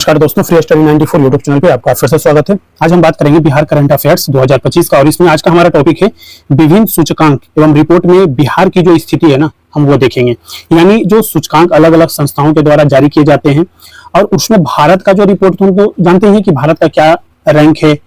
नमस्कार दोस्तों, free study 94 YouTube channel पे आपका फिर से स्वागत है। आज हम बात करेंगे बिहार करंट अफेयर्स 2025 का और इसमें आज का हमारा टॉपिक है विभिन्न सूचकांक एवं रिपोर्ट में बिहार की जो स्थिति है ना, हम वो देखेंगे। यानी जो सूचकांक अलग अलग संस्थाओं के द्वारा जारी किए जाते हैं और उसमें भारत का जो रिपोर्ट, तो हमको जानते हैं कि भारत का क्या रैंक है,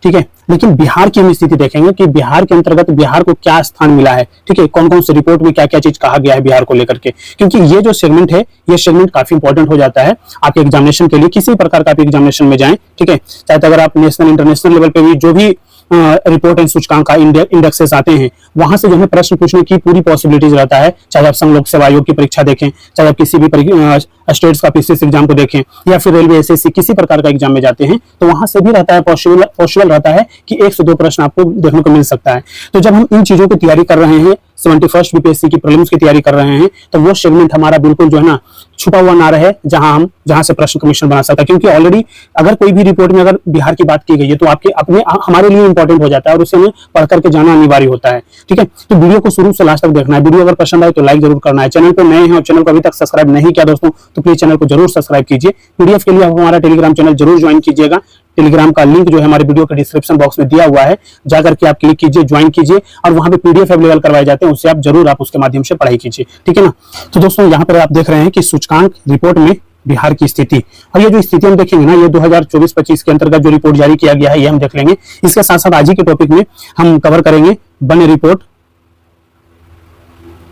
ठीक है। लेकिन बिहार की हम स्थिति देखेंगे कि बिहार के अंतर्गत बिहार को क्या स्थान मिला है, ठीक है, कौन कौन से रिपोर्ट में क्या क्या चीज कहा गया है बिहार को लेकर के। क्योंकि ये जो सेगमेंट है, ये सेगमेंट काफी इंपॉर्टेंट हो जाता है आपके एग्जामिनेशन के लिए। किसी प्रकार का आप एग्जामिनेशन में जाएं, ठीक है, चाहे तो अगर आप नेशनल इंटरनेशनल लेवल पे भी जो भी रिपोर्ट एंड सूचकांक का इंडेक्सेस आते हैं, वहां से जो है प्रश्न पूछने की पूरी पॉसिबिलिटीज रहता है। चाहे आप संघ लोक सेवा आयोग की परीक्षा देखें, चाहे आप किसी भी स्टेट्स का पीसीएस एग्जाम को देखें, या फिर रेलवे एसएससी किसी प्रकार का एग्जाम में जाते हैं, तो वहां से भी रहता है पॉसिबल रहता है कि 1 से 2 प्रश्न आपको देखने को मिल सकता है। तो जब हम इन चीजों की तैयारी कर रहे हैं, 71st बीपीएससी की प्रीलिम्स की तैयारी कर रहे हैं, तो वो सेगमेंट हमारा बिल्कुल जो है ना छुपा हुआ ना रहे, जहां से प्रश्न कमीशन बना सकता है। क्योंकि ऑलरेडी अगर कोई भी रिपोर्ट में अगर बिहार की बात की गई है, तो आपके अपने हमारे लिए इंपॉर्टेंट हो जाता है और उसे हमें पढ़ करके जाना अनिवार्य होता है, ठीक है। तो वीडियो को शुरू से लास्ट तक देखना है। वीडियो अगर पसंद आए तो लाइक जरूर करना है। चैनल पर नए हैं और चैनल को अभी तक सब्सक्राइब नहीं किया दोस्तों, तो प्लीज चैनल को जरूर सब्सक्राइब कीजिए। पीडीएफ के लिए आप हमारा टेलीग्राम चैनल जरूर ज्वाइन कीजिएगा। टेलीग्राम का लिंक जो है हमारे वीडियो के डिस्क्रिप्शन बॉक्स में दिया हुआ है, जाकर के आप क्लिक कीजिए, ज्वाइन कीजिए और वहां पे पीडीएफ अवेलेबल करवाए जाते हैं, उससे आप जरूर आप उसके माध्यम से पढ़ाई कीजिए, ठीक है ना। तो दोस्तों यहाँ पर आप देख रहे हैं कि सूचकांक रिपोर्ट में बिहार की स्थिति, और ये जो स्थिति हम देखेंगे ना, ये 2024-25 के अंतर्गत जो रिपोर्ट जारी किया गया है, ये हम देख लेंगे। इसके साथ साथ आज ही के टॉपिक में हम कवर करेंगे वन रिपोर्ट,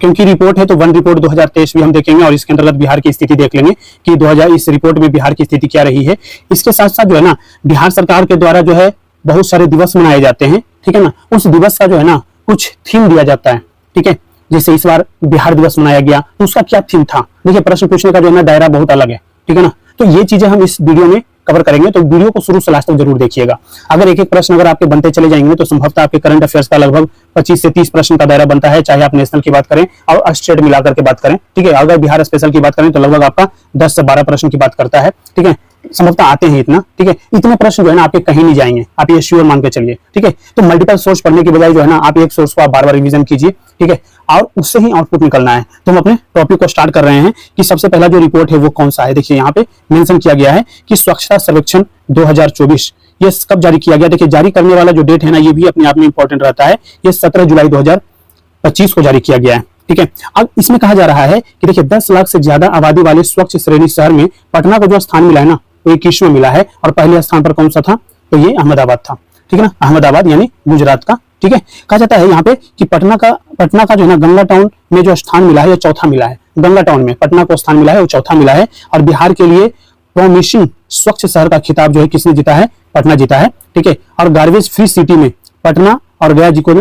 क्योंकि रिपोर्ट है तो वन रिपोर्ट 2023 भी हम देखेंगे और इसके अंतर्गत बिहार की स्थिति देख लेंगे कि 2000 इस रिपोर्ट में बिहार की स्थिति क्या रही है। इसके साथ साथ जो है ना, बिहार सरकार के द्वारा जो है बहुत सारे दिवस मनाए जाते हैं, ठीक है ना। उस दिवस का जो है ना कुछ थीम दिया जाता है, ठीक है। जैसे इस बार बिहार दिवस मनाया गया, तो उसका क्या थीम था। देखिए, प्रश्न पूछने का जो है ना दायरा बहुत अलग है, ठीक है ना। तो ये चीजें हम इस वीडियो में कवर करेंगे, तो वीडियो को शुरू से लास्ट तक जरूर देखिएगा। अगर एक एक प्रश्न अगर आपके बनते चले जाएंगे तो संभवतः आपके करंट अफेयर्स का लगभग 25 से 30 प्रश्न का दायरा बनता है, चाहे आप नेशनल की बात करें और स्टेट मिलाकर के बात करें, ठीक है। अगर बिहार स्पेशल की बात करें तो लगभग आपका 10 से 12 प्रश्न की बात करता है, ठीक है। संभवतः आते हैं इतना, ठीक है। इतने प्रश्न जो है ना आपके कहीं नहीं जाएंगे, आप ये श्योर मान के चलिए, ठीक है। तो मल्टीपल सोर्स पढ़ने की बजाय जो है ना, आप एक सोर्स को आप बार-बार रिवीजन कीजिए, ठीक है, और उससे ही आउटपुट निकलना है। तो हम अपने टॉपिक को स्टार्ट कर रहे हैं कि सबसे पहला जो रिपोर्ट है वो कौन सा है। देखिए, यहाँ पे मेंशन किया गया है कि स्वच्छता सर्वेक्षण 2024, ये कब जारी किया गया। देखिए, जारी करने वाला जो डेट है ना, ये भी अपने आप में इंपॉर्टेंट रहता है। ये 17 जुलाई 2025 को जारी किया गया है, ठीक है। अब इसमें कहा जा रहा है कि देखिए, 10 लाख से ज्यादा आबादी वाले स्वच्छ श्रेणी शहर में पटना को जो स्थान मिला है ना, वो 21वां मिला है। और पहले स्थान पर कौन सा था, तो ये अहमदाबाद था, ठीक है ना। अहमदाबाद यानी गुजरात का, ठीक है। कहा जाता है यहाँ पे कि पटना का जो है ना गंगा टाउन में जो स्थान मिला है, ये चौथा मिला है। गंगा टाउन में पटना को स्थान मिला है, वो चौथा मिला है। और बिहार के लिए प्रॉमिसिंग स्वच्छ शहर का खिताब जो है किसने जीता है, पटना जीता है, ठीक है। और गार्बेज फ्री सिटी में पटना और गया जी को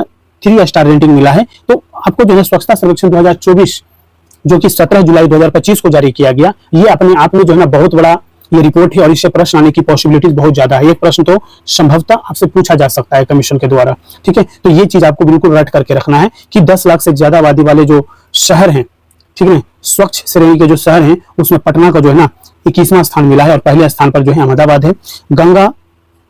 3 स्टार रेटिंग मिला है। तो आपको जो है स्वच्छता सर्वेक्षण 2024 जो कि 17 जुलाई 2025 को जारी किया गया, ये अपने आप में जो है ना बहुत बड़ा ये रिपोर्ट है और इससे प्रश्न आने की पॉसिबिलिटीज बहुत ज्यादा है। एक प्रश्न तो संभवतः आपसे पूछा जा सकता है कमीशन के द्वारा, ठीक है। तो ये चीज आपको बिल्कुल रट करके रखना है कि 10 लाख से ज्यादा आबादी वाले जो शहर हैं, ठीक है, स्वच्छ श्रेणी के जो शहर हैं, उसमें पटना का जो है ना 21वां स्थान मिला है और पहले स्थान पर जो है अहमदाबाद है। गंगा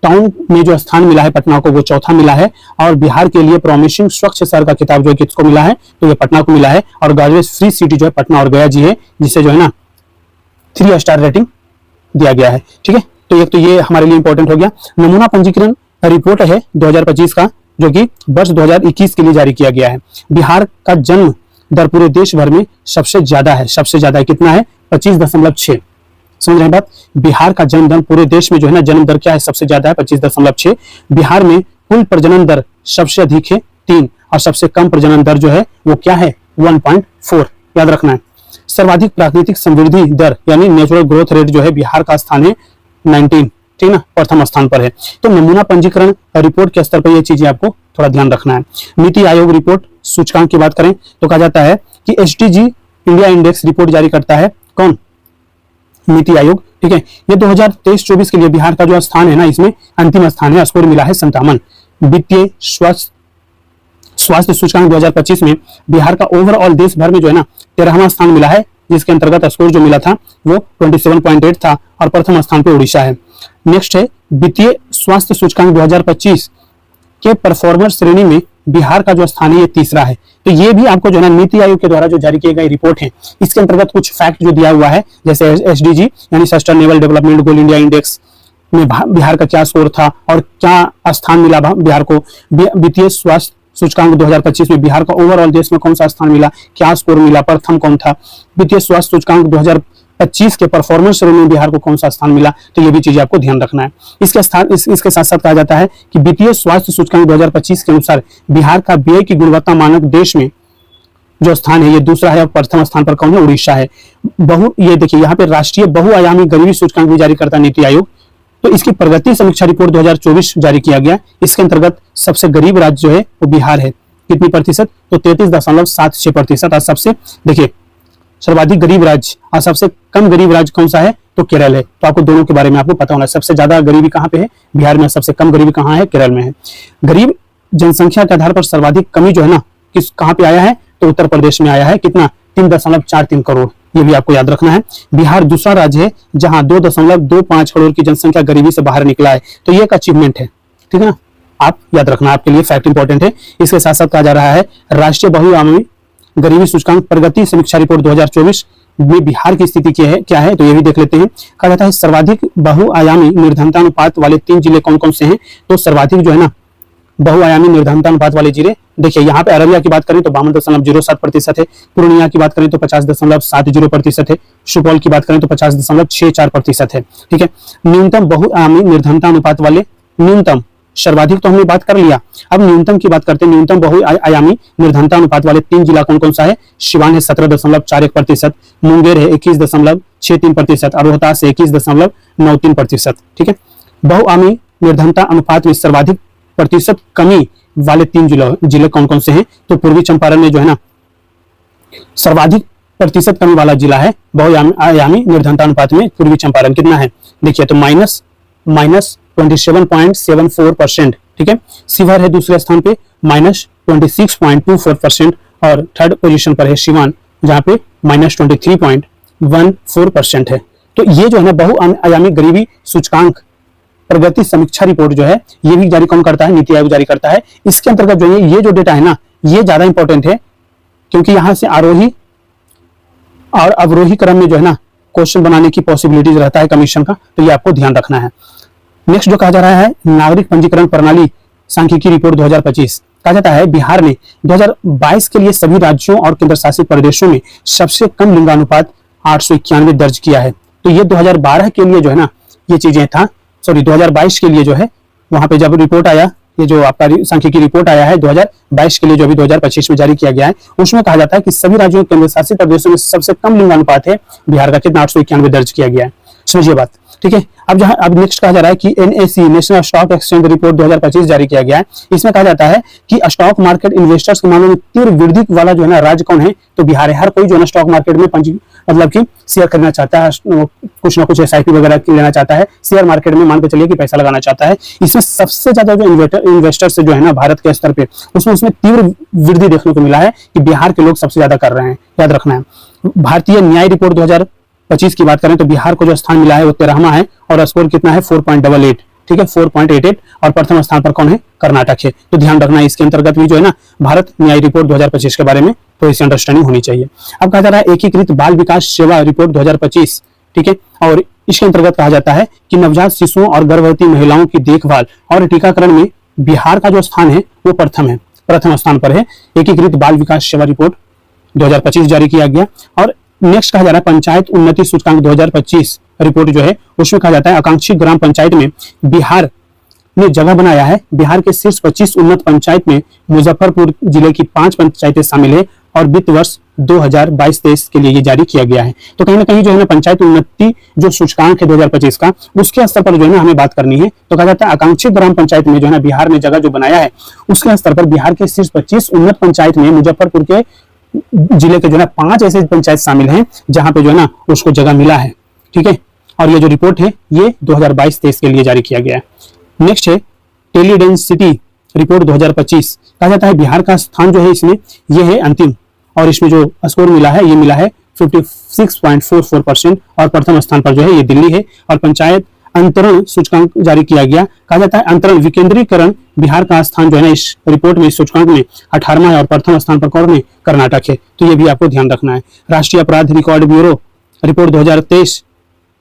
टाउन में जो स्थान मिला है पटना को, वो चौथा मिला है। और बिहार के लिए प्रॉमिसिंग स्वच्छ शहर का खिताब जो है किसको मिला है, तो ये पटना को मिला है। और गार्बेज फ्री सिटी जो है पटना और गया जी है, जिसे जो है ना 3 स्टार रेटिंग दिया गया है, ठीक है। तो एक तो ये हमारे लिए इंपॉर्टेंट हो गया। नमूना पंजीकरण रिपोर्ट है 2025 का, जो कि वर्ष 2021 के लिए जारी किया गया है। बिहार का जन्म दर पूरे देश भर में सबसे ज्यादा है। सबसे ज्यादा कितना है, 25.6। समझ रहे हैं बात। बिहार का जन्म दर पूरे देश में जो है ना, जन्म दर क्या है, सबसे ज्यादा है 25.6। बिहार में कुल प्रजनन दर सबसे अधिक है 3, और सबसे कम प्रजनन दर जो है वो क्या है, 1.4, याद रखना है। सर्वाधिक प्राकृतिक समृद्धि दर यानी नेचुरल ग्रोथ रेट जो है बिहार का स्थान है 19, ठीक ना, प्रथम स्थान पर है। तो नमूना पंजीकरण रिपोर्ट के स्तर पर ये चीजें आपको थोड़ा ध्यान रखना है। नीति आयोग रिपोर्ट सूचकांक की बात करें तो कहा जाता है कि एसडीजी इंडिया इंडेक्स रिपोर्ट जारी करता है कौन, नीति आयोग, ठीक है। ये 2023-24 के लिए बिहार का जो स्थान है ना, इसमें अंतिम स्थान है, स्कोर मिला है 57। वित्तीय स्वास्थ्य सूचकांक 2025 में बिहार का ओवरऑल देश भर में जो है ना 13वां स्थान मिला है, जिसके अंतर्गत स्कोर जो मिला था वो 27.8 था और प्रथम स्थान पे उड़ीसा है। नेक्स्ट है वित्तीय स्वास्थ्य सूचकांक 2025 के परफॉर्मर श्रेणी में बिहार का जो स्थान है ये तीसरा है। तो ये भी आपको जो है ना नीति आयोग के द्वारा जो जारी किए गए रिपोर्ट है, इसके अंतर्गत कुछ फैक्ट जो दिया हुआ है, जैसे SDG यानी sustainable development goal India index में बिहार का क्या स्कोर था और क्या स्थान मिला बिहार को, वित्तीय स्वास्थ्य सूचकांक 2025 में बिहार का ओवरऑल देश में कौन सा स्थान मिला, क्या स्कोर मिला, प्रथम कौन था, वित्तीय स्वास्थ्य सूचकांक 2025 के परफॉर्मेंस श्रेणी में बिहार को कौन सा स्थान मिला। तो ये भी चीजें आपको ध्यान रखना है। इसके साथ साथ कहा जाता है कि वित्तीय स्वास्थ्य सूचकांक 2025 के अनुसार बिहार का व्यय की गुणवत्ता मानक देश में जो स्थान है ये दूसरा है और प्रथम स्थान पर कौन है, उड़ीसा है। ये देखिए यहाँ पे राष्ट्रीय बहुआयामी गरीबी सूचकांक भी जारी करता है नीति आयोग। तो इसकी प्रगति समीक्षा रिपोर्ट 2024 जारी किया गया। इसके अंतर्गत सबसे गरीब राज्य जो है वो बिहार है। कितनी प्रतिशत, तो 33.76%। और सबसे देखिए सर्वाधिक गरीब राज्य और सबसे कम गरीब राज्य कौन सा है, तो केरल है। तो आपको दोनों के बारे में आपको पता होना है, सबसे ज्यादा गरीबी कहाँ पे है, बिहार में, सबसे कम गरीबी कहाँ है, केरल में है। गरीब जनसंख्या के आधार पर सर्वाधिक कमी जो है ना किस कहाँ पे आया है, तो उत्तर प्रदेश में आया है। कितना, 3.43 करोड़। ये भी आपको याद रखना है। बिहार दूसरा राज्य है जहां 2.25 करोड़ की जनसंख्या गरीबी से बाहर निकला है। तो ये एक अचीवमेंट है, ठीक है ना, आप याद रखना, आपके लिए फैक्ट इंपॉर्टेंट है। इसके साथ साथ कहा जा रहा है राष्ट्रीय बहुआयामी गरीबी सूचकांक प्रगति समीक्षा रिपोर्ट 2024 में बिहार की स्थिति क्या है, तो ये भी देख लेते हैं। कहा जाता है सर्वाधिक बहुआयामी निर्धनता अनुपात वाले 3 जिले कौन कौन से हैं, तो सर्वाधिक जो है ना बहुआयामी निर्धनता अनुपात वाले जिले, देखिए यहाँ पे अररिया की बात करें तो 52.07% है, पूर्णिया की बात करें तो 50.70% है, सुपौल की बात करें तो 50.64% है। ठीक है, न्यूनतम बहुआयामी निर्धनता अनुपात वाले, न्यूनतम, सर्वाधिक तो हमने बात कर लिया, अब न्यूनतम की बात करते हैं। न्यूनतम बहुआयामी निर्धनता अनुपात वाले 3 जिला कौन कौन सा है, सिवान है 17.41%, मुंगेर है 21.63% और रोहतास है 21.93%। ठीक है, बहुआयामी निर्धनता अनुपात में सर्वाधिक प्रतिशत कमी वाले 3 जिले कौन कौन से हैं, तो पूर्वी चंपारण में जो है ना सर्वाधिक प्रतिशत कमी वाला जिला है बहुआयामी निर्धनता अनुपात में पूर्वी चंपारण। कितना है देखिए, तो -27.74%। ठीक है, शिवहर है दूसरे स्थान पे -26.24% और थर्ड पोजीशन पर है सिवान जहां पे -23.14% है। तो ये जो है ना बहुआयामी गरीबी सूचकांक प्रगति समीक्षा रिपोर्ट जो है ये भी जारी कौन करता है, नीति आयोग जारी करता है। इसके अंतर्गत जो है ये जो डेटा है ना ये ज्यादा इंपॉर्टेंट है, क्योंकि यहां से आरोही और अवरोही क्रम में जो है ना क्वेश्चन बनाने की पॉसिबिलिटीज रहता है कमीशन का, तो ये आपको ध्यान रखना है। नेक्स्ट जो कहा जा रहा है नागरिक पंजीकरण प्रणाली सांख्यिकी रिपोर्ट 2025, कहा जाता है बिहार ने 2022 के लिए सभी राज्यों और केंद्र शासित प्रदेशों में सबसे कम लिंगानुपात 891 दर्ज किया है। तो ये 2012 के लिए जो है ना ये चीजें था, 2022 के लिए जो है वहां पे जब रिपोर्ट आया, ये जो आपका सांख्यिकी रिपोर्ट आया है 2022 के लिए जो अभी 2025 में जारी किया गया है, उसमें कहा जाता है कि सभी राज्यों और केंद्र शासित प्रदेशों में सबसे कम लिंगानुपात है बिहार का, कितना 891 दर्ज किया गया है। समझिए बात, ठीक है। अब नेक्स्ट कहा जा रहा है कि NSE national stock exchange report 2025 जारी किया गया है। इसमें कहा जाता है कि स्टॉक मार्केट इन्वेस्टर्स के मामले में तीव्र वृद्धि वाला जो है ना राज्य कौन है, तो बिहार है। हर कोई जो है ना स्टॉक मार्केट में मतलब कि शेयर करना चाहता है, कुछ ना कुछ SIP वगैरह लेना चाहता है, शेयर मार्केट में मान के चलिए कि पैसा लगाना चाहता है। इसमें सबसे ज्यादा जो इन्वेस्टर्स जो है ना भारत के स्तर पे उसमें तीव्र वृद्धि देखने को मिला है कि बिहार के लोग सबसे ज्यादा कर रहे हैं, याद रखना है। भारतीय न्याय रिपोर्ट 2025 की बात करें तो बिहार को जो स्थान मिला है वो 13वां है और स्कोर कितना है 4.88, ठीक है 4.88, और प्रथम स्थान पर कौन है, कर्नाटक है। तो ध्यान रखना है, इसके अंतर्गत भी जो है ना भारत न्याय रिपोर्ट 2025 के बारे में तो इसी अंडरस्टैंडिंग होनी चाहिए। अब कहा जा रहा है एकीकृत बाल विकास सेवा रिपोर्ट 2025, ठीक है, और इसके अंतर्गत कहा जाता है कि नवजात शिशुओं और गर्भवती महिलाओं की देखभाल और टीकाकरण में बिहार का जो स्थान है वो प्रथम स्थान पर है। एकीकृत बाल विकास सेवा रिपोर्ट 2025 जारी किया गया। और नेक्स्ट कहा जा रहा है पंचायत उन्नति सूचकांक 2025 रिपोर्ट जो है उसमें कहा जाता है आकांक्षी ग्राम पंचायत में बिहार ने जगह बनाया है। बिहार के शीर्ष 25 उन्नत पंचायत में मुजफ्फरपुर जिले की 5 पंचायतें शामिल है और वित्त वर्ष 2022-23 के लिए ये जारी किया गया है। तो कहीं ना कहीं जो है ना पंचायत उन्नति जो सूचकांक है 2025 का उसके स्तर पर जो है ना हमें बात करनी है। तो कहा जाता है आकांक्षी ग्राम पंचायत में जो है ना बिहार ने जगह जो बनाया है उसके स्तर पर बिहार के शीर्ष 25 उन्नत पंचायत में मुजफ्फरपुर के जिले के जो है ना 5 ऐसे पंचायत शामिल हैं जहां पे जो है ना उसको जगह मिला है, ठीक है। और ये जो रिपोर्ट है ये 2022-23 के लिए जारी किया गया है। नेक्स्ट है टेलीडेंसिटी रिपोर्ट 2025, कहा जाता है बिहार का स्थान जो है इसमें ये है अंतिम, और इसमें जो स्कोर मिला है ये मिला है 56.44% और प्रथम स्थान पर जो है ये दिल्ली है। और पंचायत अंतरण सूचकांक जारी किया गया। कहा जाता है अंतरण विकेंद्रीकरण बिहार का स्थान जो है ना इस रिपोर्ट में, इस सूचकांक में 18वां है और प्रथम स्थान पर कौन है? कर्नाटक है। तो ये भी आपको ध्यान रखना है। राष्ट्रीय अपराध रिकॉर्ड ब्यूरो रिपोर्ट 2023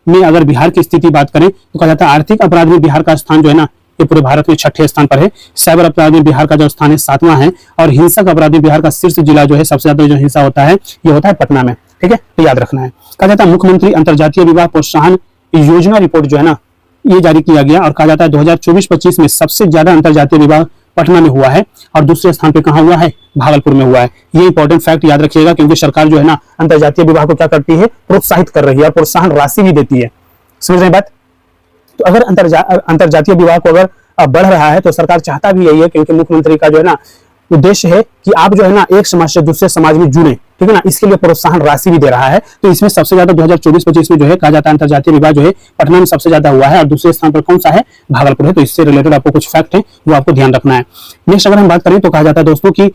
में अगर बिहार की स्थिति बात करें तो कहा जाता है आर्थिक अपराध में बिहार का स्थान जो है ना ये पूरे भारत में 6ठे स्थान पर है। साइबर अपराध में बिहार का जो स्थान है 7वां है और हिंसक अपराध में बिहार का शीर्ष जिला जो है, सबसे ज्यादा जो हिंसा होता है ये होता है पटना में। ठीक है, तो याद रखना है। कहा जाता है मुख्यमंत्री अंतरजातीय विवाह प्रोत्साहन योजना रिपोर्ट जो है ना ये जारी किया गया और कहा जाता है 2024-25 में सबसे ज्यादा अंतरजातीय विवाह पटना में हुआ है और दूसरे स्थान पे कहां हुआ है? भागलपुर में हुआ है। ये इंपॉर्टेंट फैक्ट याद रखिएगा क्योंकि सरकार जो है ना अंतरजातीय विवाह को क्या करती है? प्रोत्साहित कर रही है और प्रोत्साहन राशि भी देती है। समझ रहे हैं बात? तो अगर अंतरजातीय विवाह को अगर बढ़ रहा है तो सरकार चाहता भी यही है क्योंकि मुख्यमंत्री का जो है ना उद्देश्य है कि आप जो है ना एक समाज से दूसरे समाज में जुड़े, ठीक है ना, इसके लिए प्रोत्साहन राशि भी दे रहा है। तो इसमें सबसे ज्यादा 2024-25 में जो है कहा जाता है अंतरजातीय विवाह जो है पटना में सबसे ज्यादा हुआ है और दूसरे स्थान पर कौन सा है? भागलपुर है। तो इससे रिलेटेड आपको कुछ फैक्ट है वो आपको ध्यान रखना है। नेक्स्ट अगर हम बात करें तो कहा जाता है दोस्तों की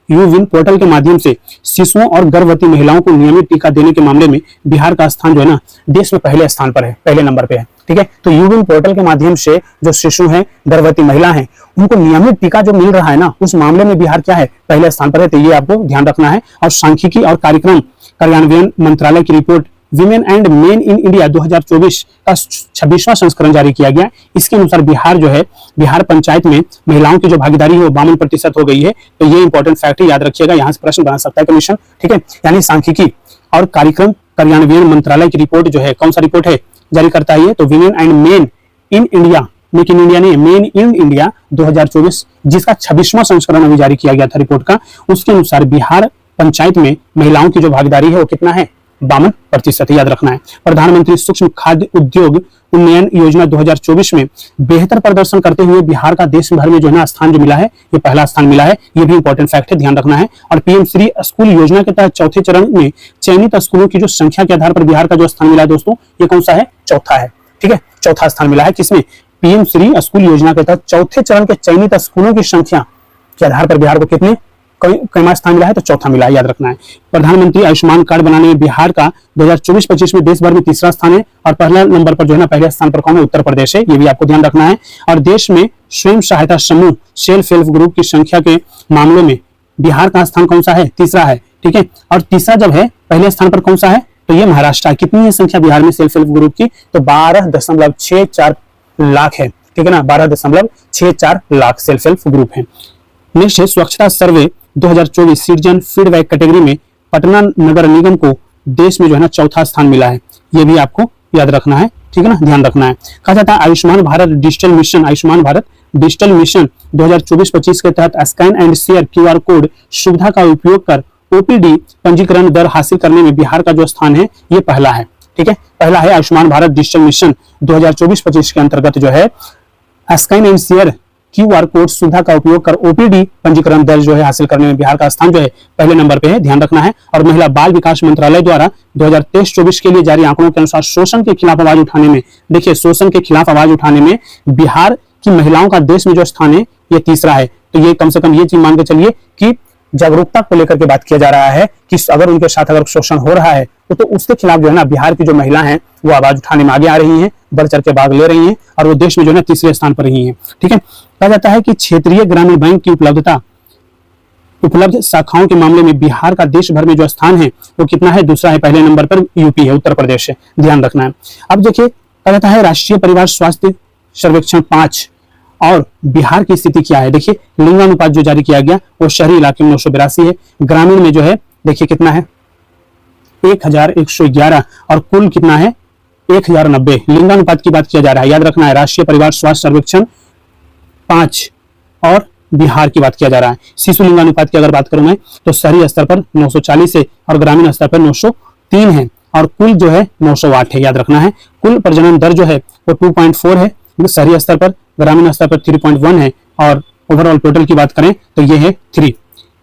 यू विन पोर्टल के माध्यम से शिशुओं और गर्भवती महिलाओं को नियमित टीका देने के मामले में बिहार का स्थान जो है ना देश में पहले स्थान पर है, पहले नंबर पे है। ठीक है, तो यू विन पोर्टल के माध्यम से जो शिशु हैं, गर्भवती महिला हैं, उनको नियमित टीका जो मिल रहा है ना उस मामले में बिहार क्या है? पहले स्थान पर है। तो ये आपको ध्यान रखना है। और सांख्यिकी और कार्यक्रम कार्यान्वयन मंत्रालय की report women and main in India 2024 का 26वां संस्करण जारी किया गया। इसके अनुसार बिहार जो है, बिहार पंचायत में महिलाओं की जो भागीदारी है वो 52% हो गई है। तो ये इंपॉर्टेंट फैक्ट है, याद रखिएगा, यहाँ से प्रश्न बना सकता है कमीशन। ठीक है, यानी सांख्यिकी और कार्यक्रम कार्यान्वयन मंत्रालय की रिपोर्ट जो है, कौन सा रिपोर्ट है जारी करता है? तो women and main in India, make in India नहीं, मेन इन इंडिया 2024 जिसका 26वां संस्करण अभी जारी किया गया था रिपोर्ट का। उसके अनुसार बिहार पंचायत में महिलाओं की जो भागीदारी है वो कितना है? 52% याद रखना है। प्रधानमंत्री सूक्ष्म खाद्य उद्योग उन्नयन योजना 2024 में बेहतर प्रदर्शन करते हुए बिहार का देश भर में जो है ना स्थान जो मिला है ये पहला स्थान मिला है। ये भी इंपॉर्टेंट फैक्ट है, ध्यान रखना है। और पीएम श्री स्कूल योजना के तहत चौथे चरण में चयनित स्कूलों की जो संख्या के आधार पर बिहार का जो स्थान मिला है दोस्तों ये कौन सा है? चौथा है। ठीक है, चौथा स्थान मिला है। किसमें? पीएम श्री स्कूल योजना के तहत चौथे चरण के चयनित स्कूलों की संख्या के आधार पर बिहार को कितने कईमा स्थान मिला है? तो चौथा मिला है, याद रखना है। प्रधानमंत्री आयुष्मान कार्ड बनाने में बिहार का 2024-25 में देश भर में तीसरा स्थान है और पहला नंबर पर जो है ना पहले स्थान पर कौन है? उत्तर प्रदेश है। ये भी आपको ध्यान रखना है। और देश में स्वयं सहायता समूह सेल्फ हेल्प ग्रुप की संख्या के मामलों में बिहार का स्थान कौन सा है? तीसरा है। ठीक है, और तीसरा जब है पहले स्थान पर कौन सा है? तो ये महाराष्ट्र है। कितनी है संख्या बिहार में सेल्फ हेल्प ग्रुप की? तो 12.64 लाख है। ठीक है ना, 12.64 लाख सेल्फ हेल्प ग्रुप है। नेक्स्ट है स्वच्छता सर्वे 2024 सिटीजन फीडबैक कैटेगरी में पटना नगर निगम को देश में जो है ना चौथा स्थान मिला है। ये भी आपको याद रखना है। ठीक है ना, ध्यान रखना है। कहा जाता है आयुष्मान भारत डिजिटल मिशन 2024-25 के तहत scan and share QR code सुविधा का उपयोग कर OPD पंजीकरण दर हासिल करने में बिहार का जो स्थान है ये पहला है। ठीक है, पहला है आयुष्मान भारत डिजिटल मिशन 2024-25 के अंतर्गत जो है scan and share QR code सुविधा का उपयोग कर OPD पंजीकरण दर जो है हासिल करने में बिहार का स्थान जो है पहले नंबर पे है, ध्यान रखना है। और महिला बाल विकास मंत्रालय द्वारा 2023-24 के लिए जारी आंकड़ों के अनुसार शोषण के खिलाफ आवाज उठाने में, देखिए शोषण के खिलाफ आवाज उठाने में बिहार की महिलाओं का देश में जो स्थान है ये तीसरा है। तो ये कम से कम ये चीज मान के चलिए कि जागरूकता को लेकर के बात किया जा रहा है कि अगर उनके साथ अगर शोषण हो रहा है तो उसके खिलाफ जो है ना बिहार की जो महिला हैं वो आवाज उठाने में आगे आ रही हैं, बढ़ चढ़ के भाग ले रही हैं और वो देश में जो है ना तीसरे स्थान पर रही हैं। ठीक है, कहा जाता है कि क्षेत्रीय ग्रामीण बैंक की उपलब्ध शाखाओं के मामले में बिहार का देश भर में जो स्थान है वो कितना है? दूसरा है। पहले नंबर पर यूपी है, उत्तर प्रदेश है, ध्यान रखना है। अब देखिए कहा जाता है राष्ट्रीय परिवार स्वास्थ्य सर्वेक्षण 5 और बिहार की स्थिति क्या है। देखिए लिंगानुपात जो जारी किया गया वो शहरी इलाके में 982 है, ग्रामीण में जो है देखिए कितना है 1111 और कुल कितना है 1090। लिंगानुपात की बात किया जा रहा है, याद रखना है। राष्ट्रीय परिवार स्वास्थ्य सर्वेक्षण 5 और बिहार की बात किया जा रहा है। शिशु लिंगानुपात की अगर बात करूं मैं तो शहरी स्तर पर 940 है और ग्रामीण स्तर पर 903 है और कुल जो है 908 है, याद रखना है। कुल प्रजनन दर जो है वो 2.4 है शहरी स्तर पर, ग्रामीण स्तर पर 3.1 है और ओवरऑल टोटल की बात करें तो ये है 3।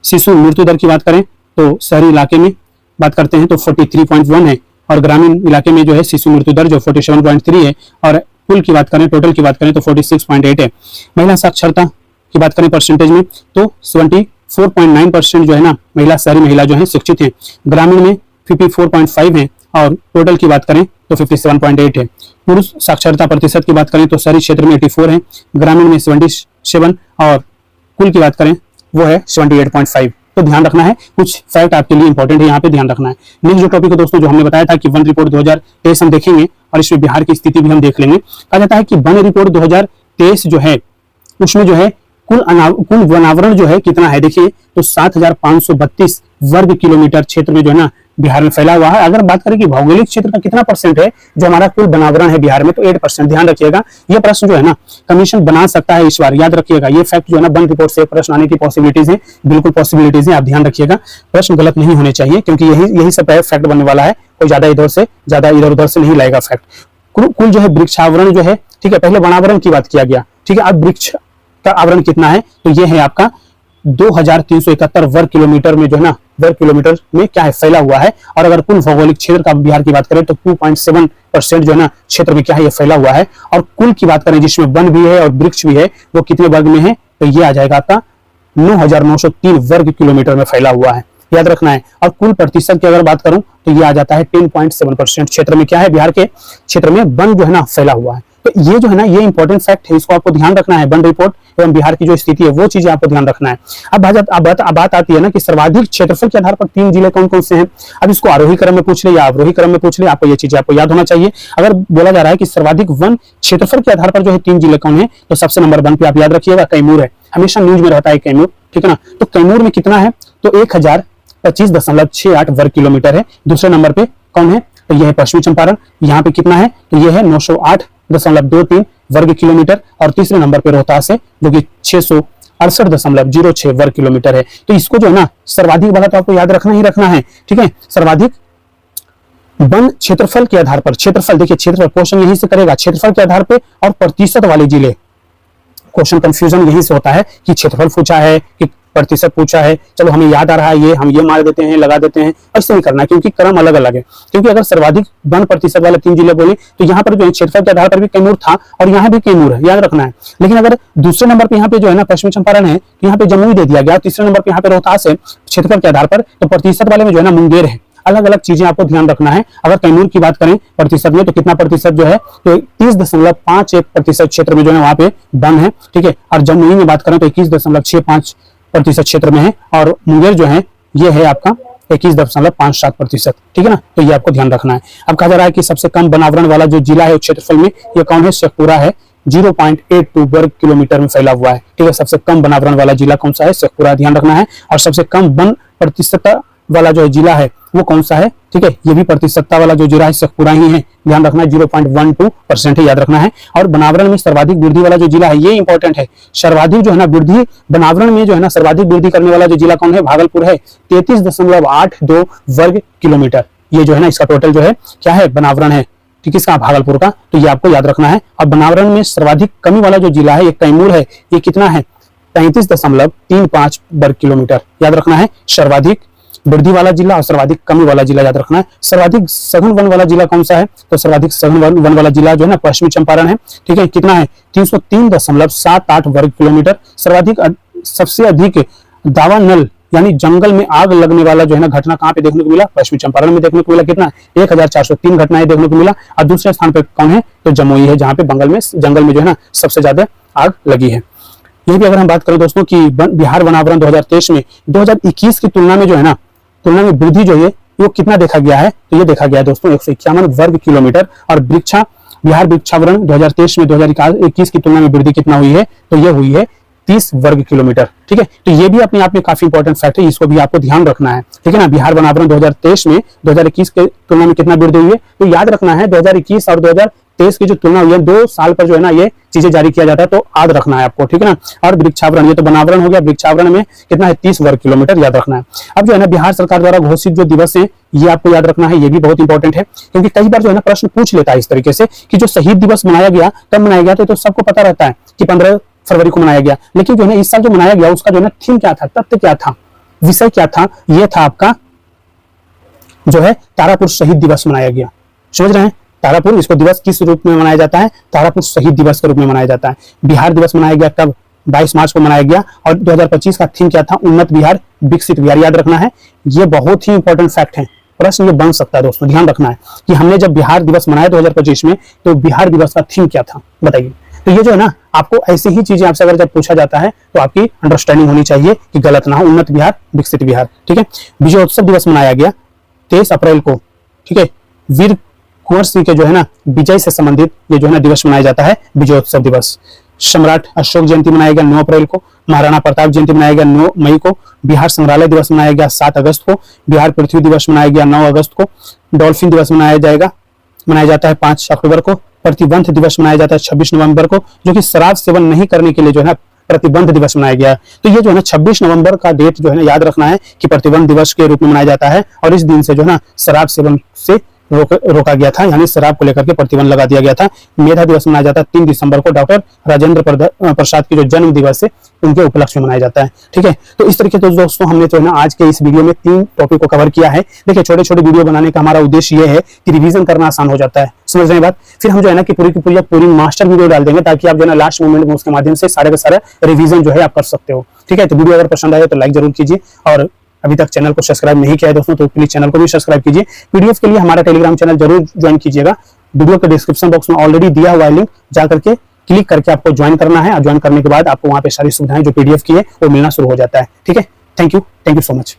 शिशु मृत्यु दर की बात करें तो शहरी इलाके में बात करते हैं तो 43.1 है और ग्रामीण इलाके में जो है शिशु मृत्यु दर जो 47.3 है और कुल की बात करें, टोटल की बात करें तो 46.8 है। महिला साक्षरता की बात करें परसेंटेज में तो 74.9% जो है ना महिला, शहरी महिला जो है शिक्षित है, ग्रामीण में 54.5 है और टोटल की बात करें तो 57.8 है। पुरुष साक्षरता प्रतिशत की बात करें तो शहरी क्षेत्र में 84 है, ग्रामीण में 77 और कुल की बात करें वो है 78.5। तो ध्यान रखना है, कुछ फैक्ट आपके लिए इंपॉर्टेंट है, यहाँ पे ध्यान रखना है। नेक्स्ट जो टॉपिक है दोस्तों, जो हमने बताया था कि वन रिपोर्ट 2023 हम देखेंगे और इसमें बिहार की स्थिति भी हम देख लेंगे। कहा जाता है कि वन रिपोर्ट 2023 जो है उसमें जो है कुल वनावरण जो है कितना है, देखिए तो 7,532 वर्ग किलोमीटर क्षेत्र में जो है ना बिहार में फैला हुआ है। अगर बात करें कि भौगोलिक क्षेत्र का कितना परसेंट है जो हमारा कुल वनावरण है बिहार में, तो 8%। ध्यान रखिएगा, ये प्रश्न जो है ना कमीशन बना सकता है इस बार, याद रखिएगा। ये फैक्ट जो है ना वन रिपोर्ट से प्रश्न आने की पॉसिबिलिटीज है, बिल्कुल पॉसिबिलिटीज है, आप ध्यान रखिएगा। प्रश्न गलत नहीं होने चाहिए क्योंकि यही सब फैक्ट बनने वाला है, कोई ज्यादा इधर उधर से नहीं लाएगा फैक्ट। कुल जो है वृक्षावरण जो है, ठीक है, पहले वनावरण की बात किया गया, ठीक है। अब वृक्ष का आवरण कितना है, तो ये है आपका 2371 वर्ग किलोमीटर में जो है ना वर्ग किलोमीटर में क्या है फैला हुआ है। और अगर कुल भौगोलिक क्षेत्र का बिहार की बात करें तो 2.7% जो है ना क्षेत्र में क्या है ये फैला हुआ है। और कुल की बात करें जिसमें वन भी है और वृक्ष भी है, वो कितने वर्ग में है, तो ये आ जाएगा आपका 9,903 वर्ग किलोमीटर में फैला हुआ है, याद रखना है। और कुल प्रतिशत की अगर बात करूं तो ये आ जाता है 10.7% क्षेत्र में क्या है, बिहार के क्षेत्र में वन जो है ना फैला हुआ है। तो ये जो है ना ये इंपॉर्टेंट फैक्ट है, इसको आपको ध्यान रखना है। वन रिपोर्ट एवं बिहार की जो स्थिति है वो चीजें आपको ध्यान रखना है। अब बात आती है ना कि सर्वाधिक क्षेत्रफल के आधार पर 3 जिले कौन कौन से हैं। अब इसको आरोही क्रम में पूछ ले या अवरोही क्रम में पूछ ले, आपको ये चीजें आपको याद होना चाहिए। अगर बोला जा रहा है कि सर्वाधिक वन क्षेत्रफल के आधार पर जो है 3 जिले कौन है, तो सबसे नंबर 1 पे आप याद रखिएगा कैमूर है, हमेशा न्यूज में रहता है कैमूर, ठीक है ना। तो कैमूर में कितना है, तो 1025.68 वर्ग किलोमीटर है। दूसरे नंबर पे कौन है, तो यह है पश्चिमी चंपारण, यहाँ पे कितना है, तो यह है 908.23 वर्ग किलोमीटर। और तीसरे नंबर पे रोहतास है जो कि 668.06 वर्ग किलोमीटर है। तो इसको जो है ना सर्वाधिक वाला तो आपको याद रखना ही रखना है, ठीक है। सर्वाधिक वन क्षेत्रफल के आधार पर, क्षेत्रफल देखिए क्षेत्रफल क्वेश्चन यहीं से करेगा, क्षेत्रफल के आधार पर और प्रतिशत वाले जिले। क्वेश्चन कंफ्यूजन यहीं से होता है कि क्षेत्रफल पूछा है कि प्रतिशत पूछा है, चलो हमें याद आ रहा है ये हम ये मार देते हैं, लगा देते हैं, ऐसे नहीं करना क्योंकि क्रम अलग अलग है। क्योंकि अगर सर्वाधिक 1% वाले 3 जिले बोले तो यहाँ पर जो है क्षेत्रफल के आधार पर भी कैमूर था और यहाँ भी कैमूर है, याद रखना है। लेकिन अगर दूसरे नंबर पे यहाँ पे जो है ना पश्चिमी चंपारण है, तो यहाँ पे जमुई दे दिया गया, तीसरे नंबर पे यहाँ पे रोहतास है क्षेत्रफल के आधार पर, तो प्रतिशत वाले में जो है ना मुंगेर है। अलग अलग चीजें आपको ध्यान रखना है। अगर कैमूर की बात करें प्रतिशत में तो कितना प्रतिशत जो है, तो 30.51% क्षेत्र में जो है वहां पे वन है, ठीक है। और जमुई में बात करें तो 21.65% क्षेत्र में है और मुंगेर जो है ये है आपका 21.57%, ठीक है ना। तो ये आपको ध्यान रखना है। अब कहा जा रहा है कि सबसे कम वनावरण वाला जो जिला है क्षेत्रफल में ये कौन है, शेखपुरा है, 0.82 वर्ग किलोमीटर में फैला हुआ है, ठीक है। सबसे कम वनावरण वाला जिला कौन सा है, शेखपुरा, ध्यान रखना है। और सबसे कम वन प्रतिशत वाला जो जिला है वो कौन सा है, ठीक है। ये भी प्रतिशतता वाला जो जिला है शेखपुरा ही है, ध्यान रखना है, 0.12% है, याद रखना है। और वनावरण में सर्वाधिक वृद्धि वाला जो जिला है ये इंपॉर्टेंट है। सर्वाधिक जो है ना वृद्धि वनावरण में जो है ना सर्वाधिक वृद्धि करने वाला जो जिला कौन है, भागलपुर है, 33.82 वर्ग किलोमीटर। ये जो है ना इसका टोटल जो है क्या है, वनावरण है, ठीक है, इसका भागलपुर का, तो ये आपको याद रखना है। अब वनावरण में सर्वाधिक कमी वाला जो जिला है ये कैमूर है, ये कितना है, 35.35 वर्ग किलोमीटर, याद रखना है। सर्वाधिक वृद्धि वाला जिला और सर्वाधिक कमी वाला जिला याद रखना है। सर्वाधिक सघन वन वाला जिला कौन सा है, तो सर्वाधिक सघन वन वाला जिला जो है ना पश्चिमी चंपारण है, ठीक है। कितना है, 303.78 वर्ग किलोमीटर। सर्वाधिक सबसे अधिक दावा नल यानी जंगल में आग लगने वाला जो है ना घटना कहाँ पे देखने को मिला, पश्चिमी चंपारण में देखने को मिला, कितना 1403 घटनाएं देखने को मिला। और दूसरे स्थान पे कौन है, तो जमुई है, जहाँ पे जंगल में जो है ना सबसे ज्यादा आग लगी है। यही भी अगर हम बात करें दोस्तों कि बिहार वनावरण 2023 में 2021 की तुलना में जो है ना वृद्धि जो है वो कितना देखा गया है, तो ये देखा गया है दोस्तों 151 वर्ग किलोमीटर। और बिहार वृक्षावरण 2023 में 2021 की तुलना में वृद्धि कितना हुई है, तो ये हुई है 30 वर्ग किलोमीटर, ठीक है। तो ये भी अपने आप में काफी इंपॉर्टेंट फैक्ट है, इसको भी आपको ध्यान रखना है, ठीक है ना। बिहार वनावरण 2023 में 2021 के तुलना में कितना वृद्धि हुई है, तो याद रखना है 2021 और 2023 की जो तुलना हुई है 2 साल पर जो है ना ये चीजें जारी किया जाता है, तो याद रखना है आपको, ठीक है ना। और वृक्षावरण, ये तो वनावरण हो गया, वृक्षावरण में कितना है 30 वर्ग किलोमीटर, याद रखना है। अब जो है ना बिहार सरकार द्वारा घोषित जो दिवस है ये आपको याद रखना है, ये भी बहुत इंपॉर्टेंट है क्योंकि कई बार जो है ना प्रश्न पूछ लेता है इस तरीके से कि जो शहीद दिवस मनाया गया कब मनाया गया, तो सबको पता रहता है कि 15 फरवरी को मनाया गया। लेकिन जो है इस साल जो मनाया गया उसका जो है थीम क्या था, तथ्य क्या था, विषय क्या था, ये था आपका जो है तारापुर शहीद दिवस मनाया गया। समझ रहे हैं, तारापुर, इसको दिवस किस रूप में मनाया जाता है, तारापुर शहीद दिवस के रूप में मनाया जाता है। बिहार दिवस मनाया गया कब, 22 मार्च को मनाया गया। और 2025 का थीम क्या था, उन्नत बिहार विकसित बिहार, याद रखना है। ये बहुत ही इंपॉर्टेंट फैक्ट है, प्रश्न ये बन सकता है दोस्तों, ध्यान रखना है कि हमने जब बिहार दिवस मनाया 2025 में, तो बिहार दिवस का थीम क्या था बताइए। तो ये जो है ना, आपको ऐसी ही चीजें आपसे अगर जब पूछा जाता है तो आपकी अंडरस्टैंडिंग होनी चाहिए कि गलत ना हो। उन्नत बिहार, विकसित बिहार, ठीक है। विजयोत्सव दिवस मनाया गया 23 अप्रैल को, ठीक है। वीर कुंवर सिंह के जो है ना विजय से संबंधित ये जो है ना दिवस मनाया जाता है, विजयोत्सव दिवस। सम्राट अशोक जयंती मनाया गया 9 अप्रैल को। महाराणा प्रताप जयंती मनाया गया 9 मई को। बिहार संग्रहालय दिवस मनाया गया 7 अगस्त को। बिहार पृथ्वी दिवस मनाया गया 9 अगस्त को। डॉल्फिन दिवस मनाया जाता है 5 अक्टूबर को। प्रतिबंध दिवस मनाया जाता है 26 नवंबर को, जो कि शराब सेवन नहीं करने के लिए जो है ना प्रतिबंध दिवस मनाया गया। तो ये जो है ना 26 नवंबर का डेट जो है ना याद रखना है कि प्रतिबंध दिवस के रूप में मनाया जाता है, और इस दिन से जो है ना शराब सेवन से रोका गया था, यानी शराब को लेकर के प्रतिबंध लगा दिया गया था। मेधा दिवस मनाया जाता है 3 दिसंबर को, डॉक्टर राजेंद्र प्रसाद की जो जन्म दिवस है उनके उपलक्ष्य में मनाया जाता है, ठीक है। तो इस तरीके से दोस्तों हमने जो है ना आज के इस वीडियो में 3 टॉपिक को कवर किया है। देखिए, छोटे छोटे वीडियो बनाने का हमारा उद्देश्य ये है कि रिवीजन करना आसान हो जाता है, समझ रहे हैं बात। फिर हम जो है ना कि पूरी मास्टर वीडियो डाल देंगे, ताकि आप जो है ना लास्ट मोमेंट में उसके माध्यम से सारे का सारा रिवीजन जो है आप कर सकते हो, ठीक है। तो वीडियो अगर पसंद आए तो लाइक जरूर कीजिए, और अभी तक चैनल को सब्सक्राइब नहीं किया है दोस्तों तो प्लीज चैनल को भी सब्सक्राइब कीजिए। पीडीएफ के लिए हमारा टेलीग्राम चैनल जरूर ज्वाइन कीजिएगा। वीडियो के डिस्क्रिप्शन बॉक्स में ऑलरेडी दिया हुआ है लिंक, जाकर के क्लिक करके आपको ज्वाइन करना है, और ज्वाइन करने के बाद आपको वहां पे सारी सुविधाएं जो पीडीएफ की है वो मिलना शुरू हो जाता है, ठीक है। Thank you so much.